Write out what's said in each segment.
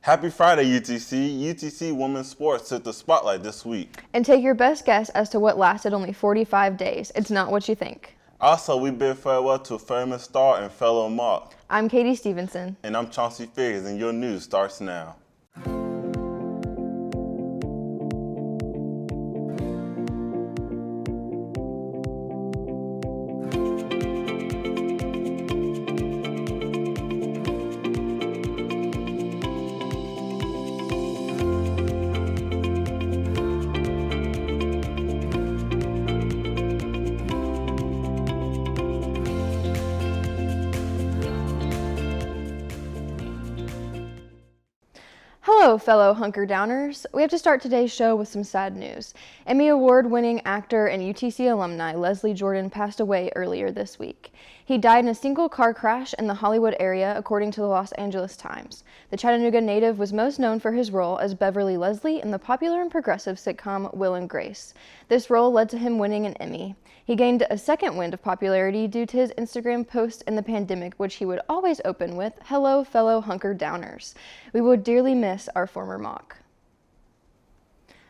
Happy Friday, UTC. UTC Women's Sports took the spotlight this week. And take your best guess as to what lasted only 45 days. It's not what you think. Also, we bid farewell to famous star and fellow Mocs. I'm Katie Stevenson. And I'm Chauncey Figgins, and your news starts now. Hello, fellow hunker downers. We have to start today's show with some sad news. Emmy Award-winning actor and UTC alumni Leslie Jordan passed away earlier this week. He died in a single car crash in the Hollywood area, according to the Los Angeles Times. The Chattanooga native was most known for his role as Beverly Leslie in the popular and progressive sitcom Will and Grace. This role led to him winning an Emmy. He gained a second wind of popularity due to his Instagram post in the pandemic, which he would always open with, "Hello, fellow hunker downers. We will dearly miss our former Moc."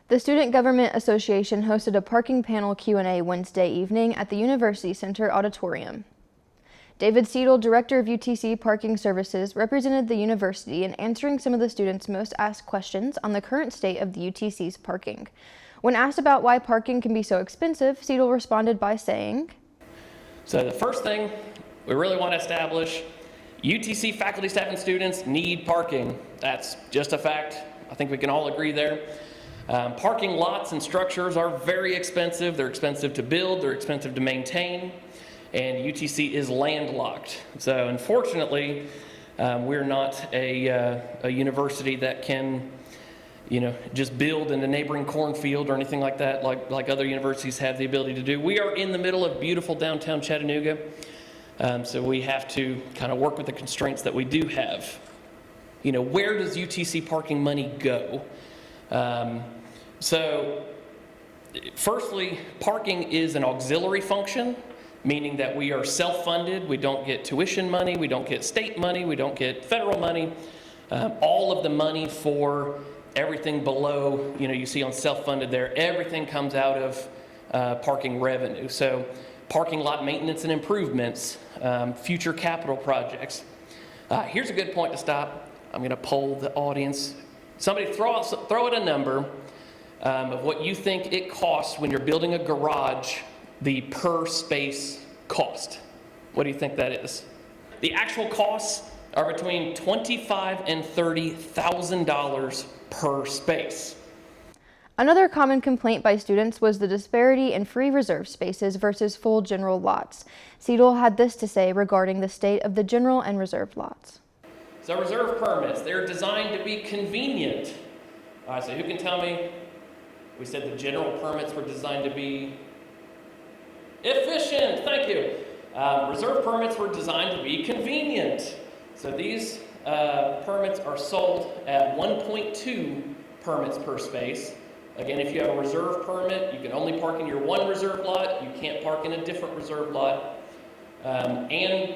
The Student Government Association hosted a parking panel Q&A Wednesday evening at the University Center Auditorium. David Seidel, director of UTC Parking Services, represented the university in answering some of the students' most asked questions on the current state of the UTC's parking. When asked about why parking can be so expensive, Seidel responded by saying, So the first thing we really want to establish, UTC faculty, staff, and students need parking. That's just a fact. I think we can all agree there. Parking lots and structures are very expensive. They're expensive to build, they're expensive to maintain, and UTC is landlocked. So unfortunately, we're not a university that can just build in a neighboring cornfield or anything like that, like other universities have the ability to do. We are in the middle of beautiful downtown Chattanooga, so we have to kind of work with the constraints that we do have. Where does UTC parking money go? So, firstly, parking is an auxiliary function, meaning that we are self-funded. We don't get tuition money, we don't get state money, we don't get federal money. All of the money for everything below, you see on self-funded there, everything comes out of parking revenue. So parking lot maintenance and improvements, future capital projects. Here's a good point to stop. I'm going to poll the audience. Somebody throw out a number of what you think it costs when you're building a garage, the per space cost. What do you think that is? The actual costs are between $25,000 and $30,000 per space. Another common complaint by students was the disparity in free reserve spaces versus full general lots. Seidel had this to say regarding the state of the general and reserved lots. So reserve permits, they're designed to be convenient. All right, so who can tell me? We said the general permits were designed to be efficient, thank you. Reserve permits were designed to be convenient. So these permits are sold at 1.2 permits per space. Again, if you have a reserve permit, you can only park in your one reserve lot. You can't park in a different reserve lot. And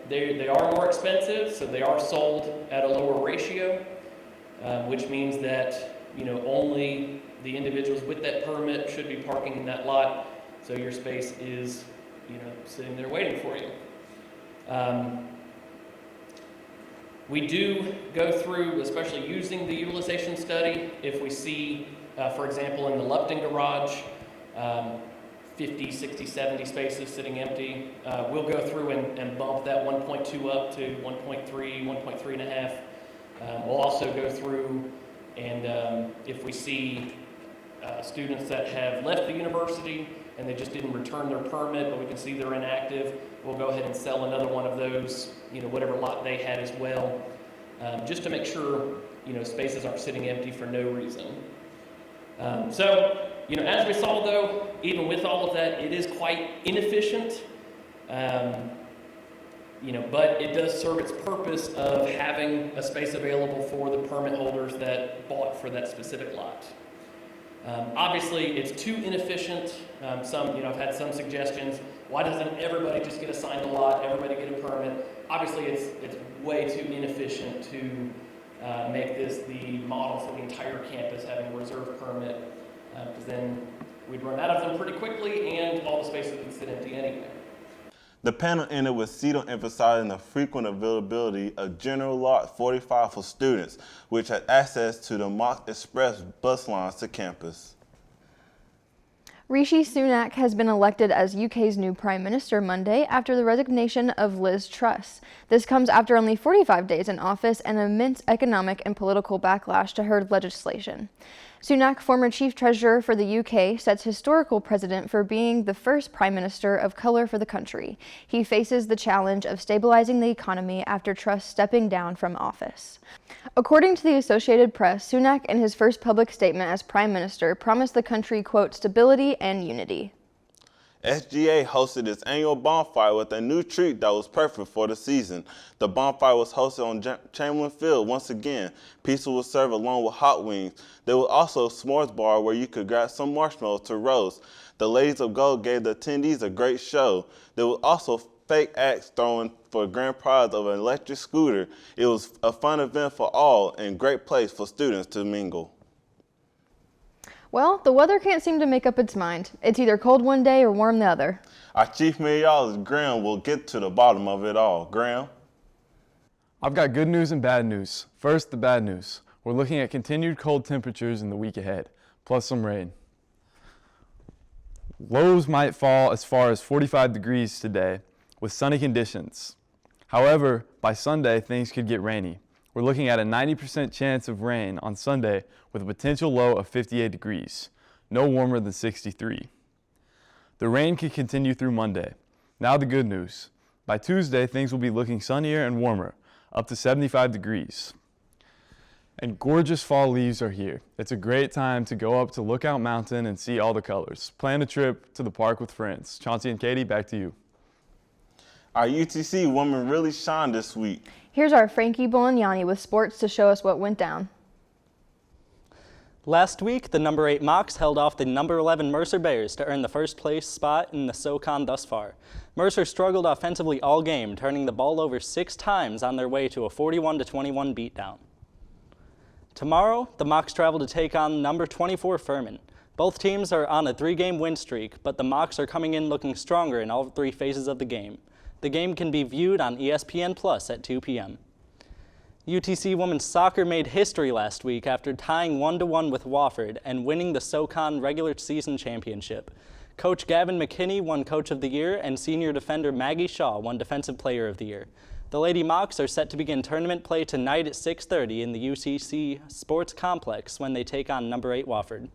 they are more expensive, so they are sold at a lower ratio, which means that only the individuals with that permit should be parking in that lot. So your space is sitting there waiting for you. We do go through, especially using the utilization study, if we see, for example, in the Lupton garage, 50, 60, 70 spaces sitting empty, we'll go through and bump that 1.2 up to 1.3, 1.3 and a half. We'll also go through and if we see students that have left the university and they just didn't return their permit, but we can see they're inactive, we'll go ahead and sell another one of those, whatever lot they had as well, just to make sure, spaces aren't sitting empty for no reason. So, as we saw though, even with all of that, it is quite inefficient, but it does serve its purpose of having a space available for the permit holders that bought for that specific lot. Obviously, it's too inefficient. I've had some suggestions. Why doesn't everybody just get assigned a lot, everybody get a permit? Obviously, it's way too inefficient to make this the model for the entire campus, having a reserve permit, because then we'd run out of them pretty quickly and all the spaces would sit empty anyway. The panel ended with Cito emphasizing the frequent availability of General Lot 45 for students, which had access to the Mocs Express bus lines to campus. Rishi Sunak has been elected as UK's new Prime Minister Monday after the resignation of Liz Truss. This comes after only 45 days in office and immense economic and political backlash to her legislation. Sunak, former Chief Treasurer for the UK, sets historical precedent for being the first Prime Minister of colour for the country. He faces the challenge of stabilizing the economy after Truss stepping down from office. According to the Associated Press, Sunak, in his first public statement as Prime Minister, promised the country, quote, stability and unity. SGA hosted its annual bonfire with a new treat that was perfect for the season. The bonfire was hosted on Chamberlain Field once again. Pizza was served along with hot wings. There was also a s'mores bar where you could grab some marshmallows to roast. The Ladies of Gold gave the attendees a great show. There was also fake acts thrown for a grand prize of an electric scooter. It was a fun event for all and great place for students to mingle. Well, the weather can't seem to make up its mind. It's either cold one day or warm the other. Our chief meteorologist, Graham, will get to the bottom of it all. Graham? I've got good news and bad news. First, the bad news. We're looking at continued cold temperatures in the week ahead, plus some rain. Lows might fall as far as 45 degrees today, with sunny conditions. However, by Sunday, things could get rainy. We're looking at a 90% chance of rain on Sunday with a potential low of 58 degrees, no warmer than 63. The rain could continue through Monday. Now the good news. By Tuesday, things will be looking sunnier and warmer, up to 75 degrees. And gorgeous fall leaves are here. It's a great time to go up to Lookout Mountain and see all the colors. Plan a trip to the park with friends. Chauncey and Katie, back to you. Our UTC women really shined this week. Here's our Frankie Bolognani with sports to show us what went down. Last week, the number 8 Mocs held off the number 11 Mercer Bears to earn the first place spot in the SoCon thus far. Mercer struggled offensively all game, turning the ball over 6 times on their way to a 41-21 beatdown. Tomorrow, the Mocs travel to take on number 24 Furman. Both teams are on a 3-game win streak, but the Mocs are coming in looking stronger in all 3 phases of the game. The game can be viewed on ESPN Plus at 2 p.m. UTC women's soccer made history last week after tying 1-1 with Wofford and winning the SoCon regular season championship. Coach Gavin McKinney won Coach of the Year and senior defender Maggie Shaw won Defensive Player of the Year. The Lady Mocs are set to begin tournament play tonight at 6:30 in the UTC Sports Complex when they take on number 8 Wofford.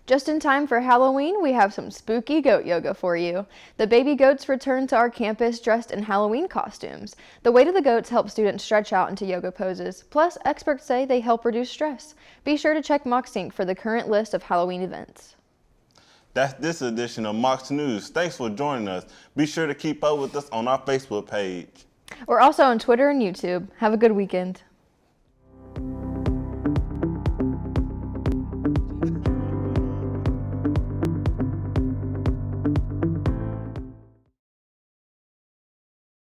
Just in time for Halloween, we have some spooky goat yoga for you. The baby goats return to our campus dressed in Halloween costumes. The weight of the goats helps students stretch out into yoga poses. Plus, experts say they help reduce stress. Be sure to check Mocs for the current list of Halloween events. That's this edition of Mocs News. Thanks for joining us. Be sure to keep up with us on our Facebook page. We're also on Twitter and YouTube. Have a good weekend.